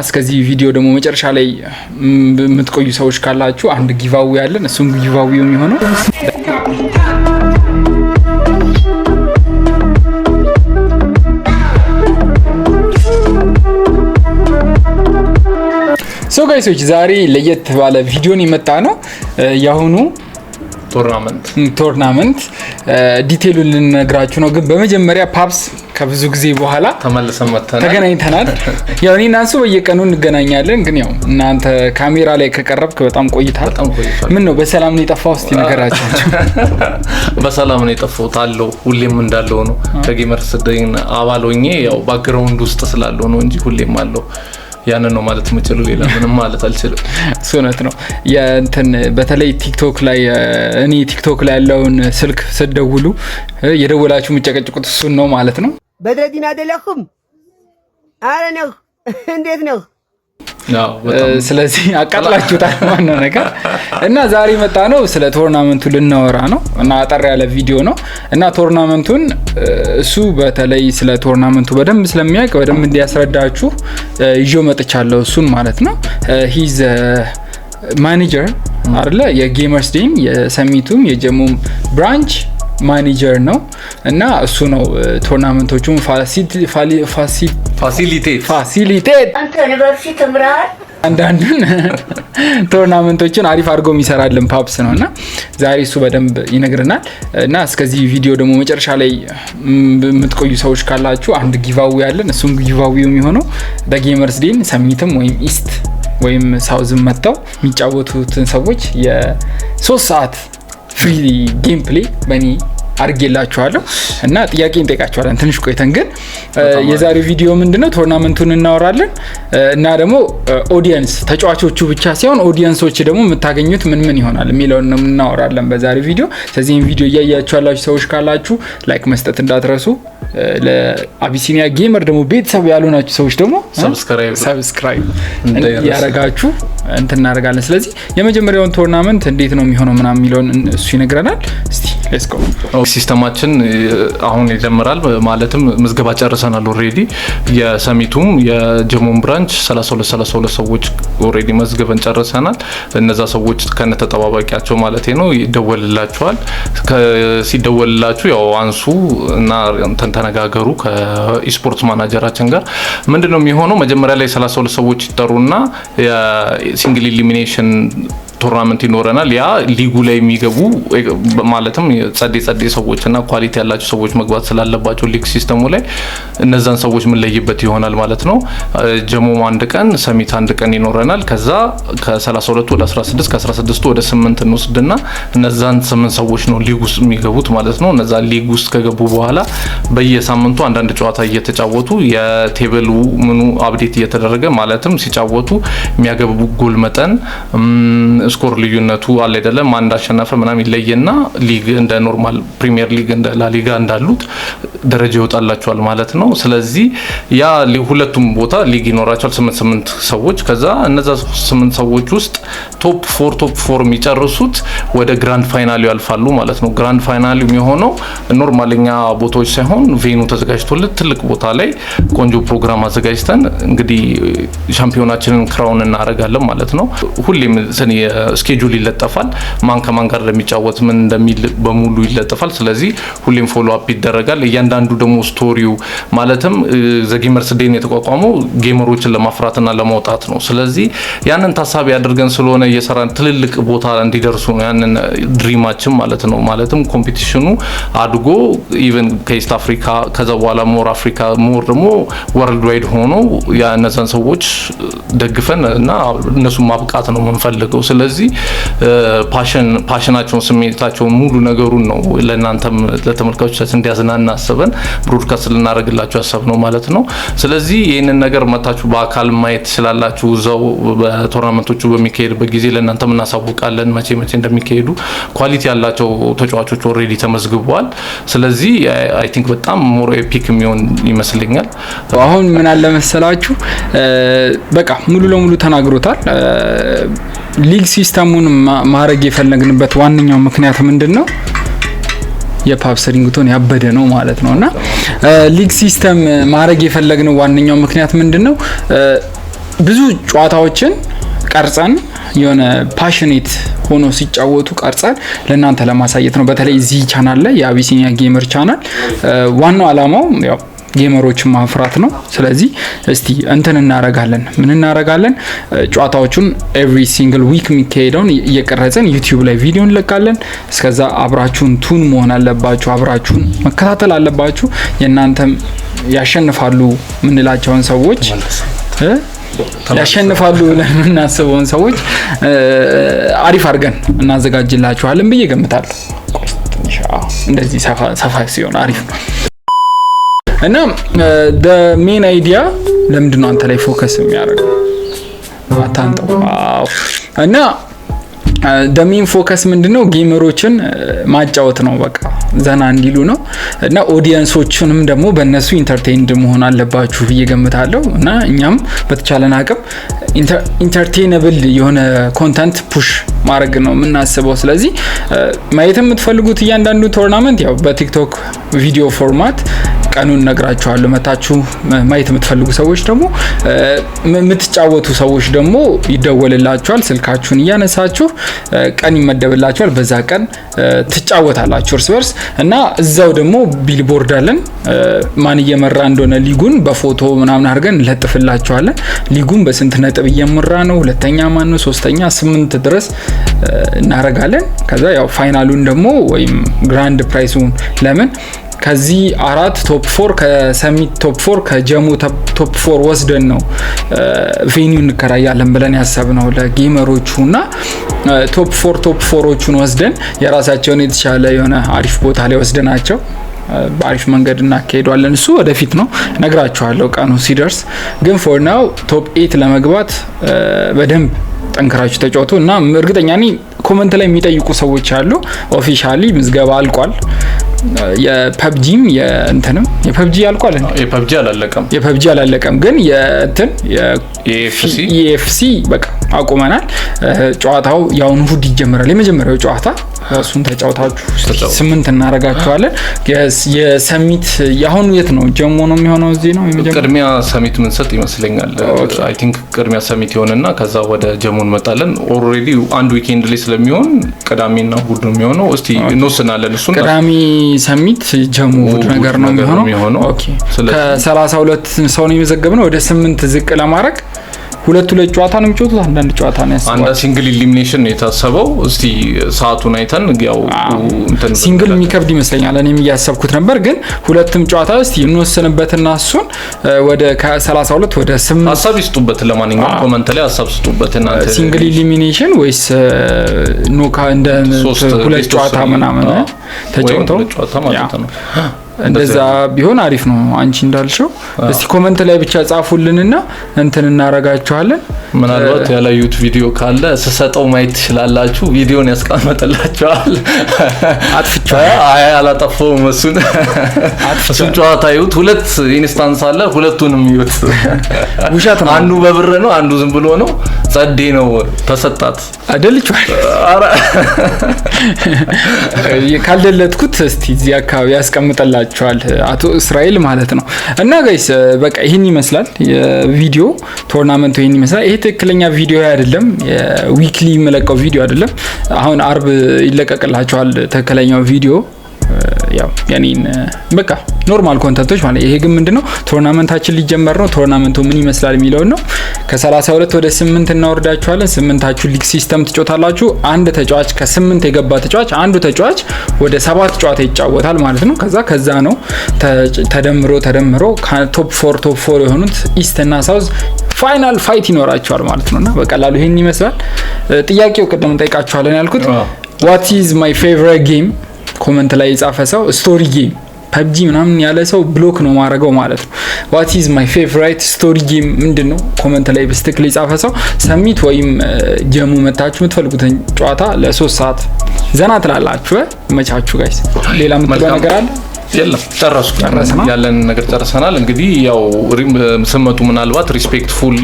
እስከዚህ ቪዲዮ ደግሞ መጨረሻ ላይ የምትቆዩ ሰዎች ካላችሁ አንድ ጊቫዌ ያለን እሱም ጊቫዌው የሚሆነው ሶ ጋይሶች ዛሬ ለየት ባለ ቪዲዮን የመጣ ነው ያሁኑ ቶርናመንት ዲቴይሉን ልነግራችሁ ነው። ግን በመጀመሪያ ፓፕስ ከብዙ ጊዜ በኋላ ተገናኝተናል። ያው እኔና እሱ በየቀኑ እንገናኛለን። ግን ያው እናንተ ካሜራ ላይ ከቀረብክ በጣም ቆይታል። ምን ነው በሰላም ነው የጠፋው? እስቲ ንገራችሁ። በሰላም ነው የጠፋሁት አለው። ሁሌም እንዳለው ነው። ከጌመርስ ደኝ አባል ሆኜ ያው ባክግራውንድ ውስጥ ስላለው ነው እንጂ ሁሌም አለው። ያን ነው ማለት የምችለው ሌላ ምንም ማለት አልችልም። ሱነት ነው የእንትን በተለይ ቲክቶክ ላይ እኔ ቲክቶክ ላይ ያለውን ስልክ ስደውሉ የደወላችሁ የምጨቀጭቁት እሱን ነው ማለት ነው። በድረዲና አይደለኩም አረ ነው እንዴት ነው? ስለዚህ አቃጥላችሁታል ማነው ነገር እና ዛሬ መጣ ነው ስለ ቶርናመንቱ ልናወራ ነው እና አጠር ያለ ቪዲዮ ነው እና ቶርናመንቱን እሱ በተለይ ስለ ቶርናመንቱ በደንብ ስለሚያውቅ በደንብ እንዲያስረዳችሁ ይዞ መጥቻለሁ እሱን ማለት ነው። ሂዝ ማኔጀር አይደለ የጌመርስ ዴን የሰሚቱም የጀሙም ብራንች ማኔጀር ነው እና እሱ ነው ቶርናመንቶቹን ፋሲሊቴት አንተ ዩኒቨርሲቲ ተምራል አንዳንዱን ቶርናመንቶችን አሪፍ አድርጎ የሚሰራልን ፓፕስ ነውና ዛሬ እሱ በደንብ ይነግረናል እና እስከዚህ ቪዲዮ ደግሞ መጨረሻ ላይ የምትቆዩ ሰዎች ካላችሁ አንድ ጊቫዌ ያለን እሱም ጊቫዌው የሚሆነው በጌመርስ ዴን ሰሚትም ወይም ኢስት ወይም ሳውዝም መጥተው የሚጫወቱትን ሰዎች የ3 ሰዓት ፍሪ ጌም ፕሌይ በእኔ አድርጌላችኋለሁ እና ጥያቄ እንጠይቃችኋለን ትንሽ ቆይተን። ግን የዛሬው ቪዲዮ ምንድነው ቶርናመንቱን እናወራለን እና ደግሞ ኦዲየንስ ተጫዋቾቹ ብቻ ሳይሆን ኦዲየንሶች ደግሞ የምታገኙት ምን ይሆናል የሚለውን ነው እናወራለን በዛሬው ቪዲዮ። ስለዚህ ይሄን ቪዲዮ እያያችሁ ያላችሁ ሰዎች ካላችሁ ላይክ መስጠት እንዳትረሱ። ለአቢሲኒያ ጌመር ደግሞ ቤተሰብ ያሉናችሁ ሰዎች ደግሞ ሰብስክራይብ ያረጋችሁ እንትን እናደርጋለን። ስለዚህ የመጀመሪያውን ቶርናመንት እንዴት ነው የሚሆነው ምናምን የሚለውን እሱ ይነግረናል። እስቲ ሌትስ ጎ። ሲስተማችን አሁን ይጀምራል ማለትም ምዝገባ ጨርሰናል ኦሬዲ። የሰሚቱም የጀሙም ብራንች 32 ሰዎች ኦሬዲ መዝገበን ጨርሰናል። እነዛ ሰዎች ከነ ተጠባባቂያቸው ማለት ነው ይደወልላቸዋል። ሲደወልላችሁ ያው አንሱ እና ተነጋገሩ ከኢስፖርት ማናጀራችን ጋር። ምንድነው የሚሆነው መጀመሪያ ላይ 32 ሰዎች ይጠሩና ሲንግል ኢሊሚኔሽን ቶርናመንት ይኖረናል። ያ ሊጉ ላይ የሚገቡ ማለትም ጸዴ ሰዎችና ኳሊቲ ያላቸው ሰዎች መግባት ስላለባቸው ሊግ ሲስተሙ ላይ እነዛን ሰዎች ምን ለይበት ይሆናል ማለት ነው። ጀሙም አንድ ቀን ሰሚት አንድ ቀን ይኖረናል። ከዛ ከ32 ወደ 16 ከ16 ወደ 8 እንወስድና እነዛን 8 ሰዎች ነው ሊግ ውስጥ የሚገቡት ማለት ነው። እነዛ ሊግ ውስጥ ከገቡ በኋላ በየሳምንቱ አንዳንድ ጨዋታ እየተጫወቱ የቴብሉ ምኑ አፕዴት እየተደረገ ማለትም ሲጫወቱ የሚያገቡ ጎል መጠን ስኮር ልዩነቱ አለ አይደለም ማን እንዳሸነፈ ምናምን ይለየና ሊግ እንደ ኖርማል ፕሪሚየር ሊግ እንደ ላሊጋ እንዳሉት ደረጃ ይወጣላቸዋል ማለት ነው። ስለዚህ ያ ሁለቱም ቦታ ሊግ ይኖራቸዋል 8 ሰዎች። ከዛ እነዛ 8 ሰዎች ውስጥ ቶፕ 4 የሚጨርሱት ወደ ግራንድ ፋይናል ያልፋሉ ማለት ነው። ግራንድ ፋይናል የሚሆነው ኖርማልኛ ቦታዎች ሳይሆን ቬኑ ተዘጋጅቶለት ትልቅ ቦታ ላይ ቆንጆ ፕሮግራም አዘጋጅተን እንግዲህ ሻምፒዮናችንን ክራውን እናደርጋለን ማለት ነው። ሁሌም ስኬጁል ይለጠፋል ማን ከማን ጋር እንደሚጫወት ምን እንደሚል በሙሉ ይለጠፋል። ስለዚህ ሁሌም ፎሎ አፕ ይደረጋል። እያንዳንዱ ደግሞ ስቶሪው ማለትም ዘጌመርስ ዴን የተቋቋመው ጌመሮችን ለማፍራትና ለማውጣት ነው። ስለዚህ ያንን ታሳቢ አድርገን ስለሆነ እየሰራን ትልልቅ ቦታ እንዲደርሱ ነው ያንን ድሪማችን ማለት ነው። ማለትም ኮምፒቲሽኑ አድጎ ኢቨን ከኢስት አፍሪካ ከዛ በኋላ ሞር አፍሪካ ሞር ደግሞ ወርልድ ዋይድ ሆኖ ያነዛን ሰዎች ደግፈን እና እነሱ ማብቃት ነው የምንፈልገው። ስለዚህ ፓሽናቸውን ስሜታቸውን ሙሉ ነገሩን ነው ለእናንተም ለተመልካቾቻችን እንዲያዝናና አስበን ብሮድካስት ልናደርግላችሁ ያሰብነው ማለት ነው። ስለዚህ ይህንን ነገር መታችሁ በአካል ማየት ስላላችሁ እዛው በቶርናመንቶቹ በሚካሄድበት ጊዜ ለእናንተም እናሳውቃለን መቼ እንደሚካሄዱ። ኳሊቲ ያላቸው ተጫዋቾች ኦሬዲ ተመዝግበዋል። ስለዚህ አይ ቲንክ በጣም ሞር ኤፒክ የሚሆን ይመስለኛል። አሁን ምን አለ መሰላችሁ በቃ ሙሉ ለሙሉ ተናግሮታል። ሊግ ሲስተሙን ማድረግ የፈለግንበት ዋነኛው ምክንያት ምንድነው? የፓፕስ ሪንግቶን ያበደ ነው ማለት ነውና ሊግ ሲስተም ማድረግ የፈለግነው ዋነኛው ምክንያት ምንድነው? ብዙ ጨዋታዎችን ቀርጸን የሆነ ፓሽኔት ሆኖ ሲጫወቱ ቀርጸን ለእናንተ ለማሳየት ነው። በተለይ እዚህ ቻናል ላይ የአቢሲኒያ ጌመር ቻናል ዋናው አላማው ያው ጌመሮችን ማፍራት ነው። ስለዚህ እስቲ እንትን እናረጋለን ምን እናረጋለን ጨዋታዎቹን ኤቭሪ ሲንግል ዊክ የሚካሄደውን እየቀረጸን ዩቲዩብ ላይ ቪዲዮ እንለቃለን። እስከዛ አብራችሁን ቱን መሆን አለባችሁ፣ አብራችሁን መከታተል አለባችሁ። የእናንተም ያሸንፋሉ ምንላቸውን ሰዎች ያሸንፋሉ ለምናስበውን ሰዎች አሪፍ አድርገን እናዘጋጅላችኋለን ብዬ ገምታለሁ። እንደዚህ ሰፋ ሲሆን አሪፍ ነው እና the main idea ለምንድነው አንተ ላይ ፎከስ የሚያደርገው አታንተው እና the main focus ምንድነው ጌመሮችን ማጫወት ነው። በቃ ዘና እንዲሉ ነው እና ኦዲየንሶችንም ደግሞ በእነሱ ኢንተርቴይንድ መሆን አለባችሁ ብዬ ገምታለሁ። እና እኛም በተቻለን አቅም ኢንተርቴይነብል የሆነ ኮንተንት ፑሽ ማድረግ ነው የምናስበው። ስለዚህ ማየት የምትፈልጉት እያንዳንዱ ቶርናመንት ያው በቲክቶክ ቪዲዮ ፎርማት ቀኑን ነግራችኋለሁ። መታችሁ ማየት የምትፈልጉ ሰዎች ደግሞ የምትጫወቱ ሰዎች ደግሞ ይደወልላችኋል። ስልካችሁን እያነሳችሁ ቀን ይመደብላችኋል። በዛ ቀን ትጫወታላችሁ እርስ በርስ እና እዛው ደግሞ ቢልቦርድ አለን። ማን እየመራ እንደሆነ ሊጉን በፎቶ ምናምን አድርገን እንለጥፍላችኋለን። ሊጉን በስንት ነጥብ እየመራ ነው፣ ሁለተኛ ማን ነው፣ ሶስተኛ 8 ድረስ እናረጋለን። ከዛ ያው ፋይናሉን ደግሞ ወይም ግራንድ ፕራይሱን ለምን ከዚህ 4 ቶፕ 4 ከሰሚት ቶፕ 4 ከጀሙ ቶፕ 4 ወስደን ነው ቬኒው እንከራያለን ብለን ያሰብነው ለጌመሮቹና ቶፕ 4ዎቹን ወስደን የራሳቸውን የተሻለ የሆነ አሪፍ ቦታ ላይ ወስደናቸው በአሪፍ መንገድ እናካሄዳለን። እሱ ወደፊት ነው ነግራችኋለሁ ቀኑ ሲደርስ። ግን ፎር ናው ቶፕ 8 ለመግባት በደንብ ጠንክራችሁ ተጫወቱ እና እርግጠኛ ነኝ ኮሜንት ላይ የሚጠይቁ ሰዎች አሉ። ኦፊሻሊ ምዝገባ አልቋል። የፐብጂም የእንተንም የፐብጂ አልቋል። የፐብጂ አላለቀም ግን የእንትን የኤፍሲ በቃ አቁመናል። ጨዋታው ያውን እሁድ ይጀምራል። የመጀመሪያው ጨዋታ እሱን ተጫውታችሁ 8 እናረጋችኋለን። የሰሚት ያሁን የት ነው? ጀሞ ነው የሚሆነው? እዚህ ነው የመጀመሪያው። ቅድሚያ ሰሚት ምን ሰጥ ይመስለኛል። አይ ቲንክ ቅድሚያ ሰሚት ይሆንና ከዛ ወደ ጀሞ እንመጣለን። ኦልሬዲ አንድ ዊኬንድ ላይ ስለሚሆን ቅዳሜና እሁድ ነው የሚሆነው። እስቲ እንወስናለን። እሱን ቅዳሜ ሰሚት ጀሞ እሁድ ነገር ነው የሚሆነው። ኦኬ ከ32 ሰው ነው የመዘገብነው ወደ 8 ዝቅ ለማድረግ ሁለት ጨዋታ ነው የሚጫወቱት። አንዳንድ ጨዋታ ነው ያስባል። አንድ ሲንግል ኢሊሚኔሽን የታሰበው። እስቲ ሰዓቱን አይተን ያው እንትን ሲንግል የሚከብድ ይመስለኛል። እኔም እያሰብኩት ነበር ግን ሁለቱም ጨዋታ እስቲ እንወስንበትና እሱን ወደ ከ32 ወደ 8 ሀሳብ ይስጡበት። ለማንኛውም ኮሜንት ላይ ሀሳብ ይስጡበት። እናንተ ሲንግል ኢሊሚኔሽን ወይስ ኖካ እንደ ሁለት ጨዋታ ምናምን ተጫውተው ጨዋታ ማለት ነው። እንደዛ ቢሆን አሪፍ ነው። አንቺ እንዳልሽው እስቲ ኮሜንት ላይ ብቻ ጻፉልንና እንትን እናረጋችኋለን። ምናልባት ያላዩት ቪዲዮ ካለ ስሰጠው ማየት ትችላላችሁ። ቪዲዮን ያስቀምጥላችኋል። አጥፍቻለሁ። አይ አላጠፋውም። እሱን ጨዋታ ይዩት። ሁለት ኢንስታንስ አለ፣ ሁለቱንም ይዩት። ውሸት ነው። አንዱ በብር ነው፣ አንዱ ዝም ብሎ ነው። ጸዴ ነው ተሰጣት አደልቻል። ካልደለትኩት እስቲ እዚህ አካባቢ ያስቀምጥላችኋል አቶ እስራኤል ማለት ነው። እና ጋይስ በቃ ይሄን ይመስላል የቪዲዮ ቶርናመንቱ ይሄን ይመስላል። ይሄ ትክክለኛ ቪዲዮ አይደለም፣ ዊክሊ መለቀው ቪዲዮ አይደለም። አሁን አርብ ይለቀቅላችኋል ትክክለኛው ቪዲዮ። ያው ያኔን በቃ ኖርማል ኮንተንቶች ማለት። ይሄ ግን ምንድነው ቶርናመንታችን ሊጀመር ነው። ቶርናመንቱ ምን ይመስላል የሚለው ነው። ከ32 ወደ 8 እናወርዳችኋለን። 8ታችሁ ሊግ ሲስተም ትጫወታላችሁ። አንድ ተጫዋች ከ8 የገባ ተጫዋች አንዱ ተጫዋች ወደ 7 ጨዋታ ይጫወታል ማለት ነው። ከዛ ነው ተደምሮ ቶፕ 4 የሆኑት ኢስት እና ሳውዝ ፋይናል ፋይት ይኖራቸዋል ማለት ነውና በቀላሉ ይሄን ይመስላል። ጥያቄው ቀደም ጠይቃችኋለን ያልኩት what is my favorite game ኮሜንት ላይ የጻፈ ሰው ስቶሪ ጌም ፐብጂ ምናምን ያለ ሰው ብሎክ ነው ማረገው ማለት ነው። what is my favorite story game ምንድነው? ኮሜንት ላይ በስትክክል የጻፈ ሰው ሰሚት ወይም ጀሙ መታችሁ የምትፈልጉትን ጨዋታ ለ3 ሰዓት ዘና ትላላችሁ። መቻችሁ ጋይስ። ሌላ ምትለው ነገር አለ? የለም ጨረስኩ ያለን ነገር ጨርሰናል። እንግዲህ ያው ስመጡ ምናልባት ሪስፔክትፉል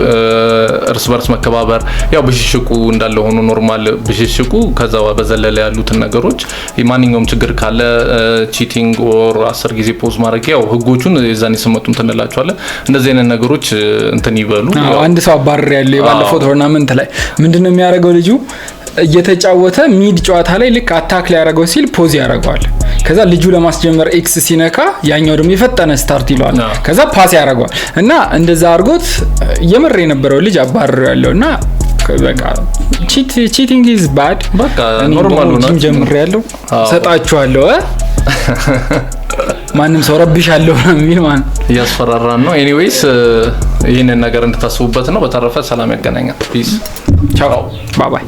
እርስ በርስ መከባበር ያው ብሽሽቁ እንዳለ ሆኖ ኖርማል ብሽሽቁ ከዛ በዘለለ ያሉትን ነገሮች ማንኛውም ችግር ካለ ቺቲንግ ኦር 10 ጊዜ ፖዝ ማድረግ ያው ህጎቹን የዛኔ ስመጡ እንትንላቸዋለን። እንደዚህ አይነት ነገሮች እንትን ይበሉ። አንድ ሰው አባረር ያለው የባለፈው ቶርናመንት ላይ ምንድነው የሚያደርገው ልጁ እየተጫወተ ሚድ ጨዋታ ላይ ልክ አታክ ላይ ያደርገው ሲል ፖዝ ያደርገዋል። ከዛ ልጁ ለማስጀመር ኤክስ ሲነካ ያኛው ደግሞ የፈጠነ ስታርት ይሏል። ከዛ ፓስ ያደርገዋል እና እንደዛ አድርጎት የምር የነበረው ልጅ አባረር ያለውና በቃ ቺቲንግ ኢዝ ባድ በቃ ኖርማል ነው። ጀምር ያለው ሰጣችኋለሁ ማንም ሰው ረብሻለሁ የሚል ማን ያስፈራራን ነው። ኤኒዌይስ ይሄንን ነገር እንድታስቡበት ነው። በተረፈ ሰላም ያገናኛል። ፒስ ቻው ባይ ባይ።